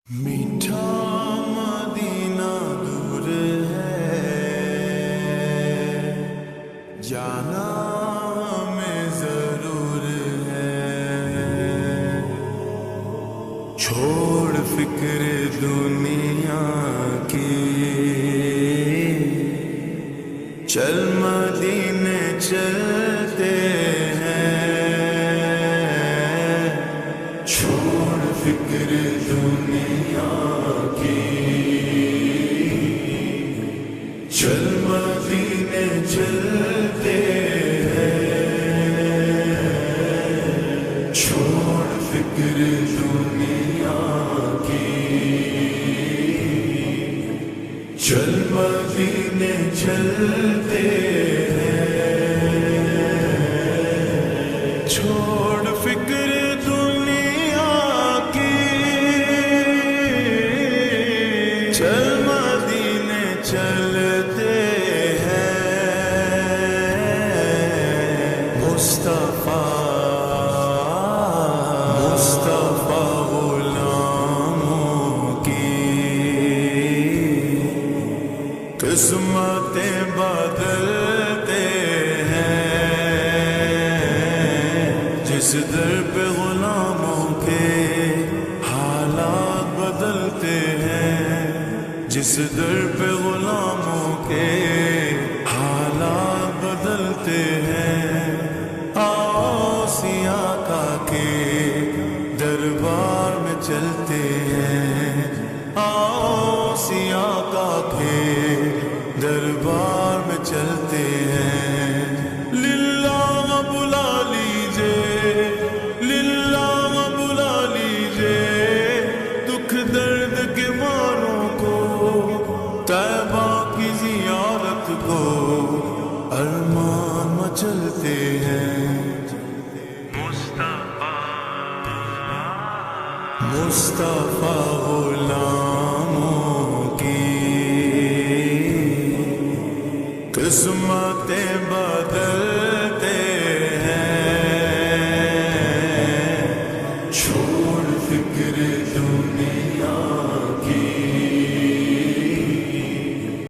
میٹھا مدینہ دور ہے، جانا ہمیں ضرور ہے۔ چھوڑ فکر دنیا کی، چل مدینے چلتے ہیں۔ چھوڑ فکر دنیا کی، چل مدینے چلتے ہیں۔ چھوڑ فکر دنیا کی، چل مدینے چلتے ہیں۔ چھوڑ فکر دنیا کی، چل مدینے چلتے ہیں۔ مصطفیٰ غلاموں کی قسمتیں بدلتے ہیں۔ جس در پہ غلاموں کے حالات بدلتے ہیں، جس در پہ غلاموں کے حالات بدلتے ہیں۔ آؤ سیاقہ کے دربار میں چلتے ہیں، آؤ سیاقہ کے دربار میں چلتے ہیں۔ للہ بلا لیجئے، للہ بلا لیجئے، دکھ درد کے ماروں کو، طیبہ کی زیارت کو ارمان مچلتے ہیں۔ مصطفیٰ غلام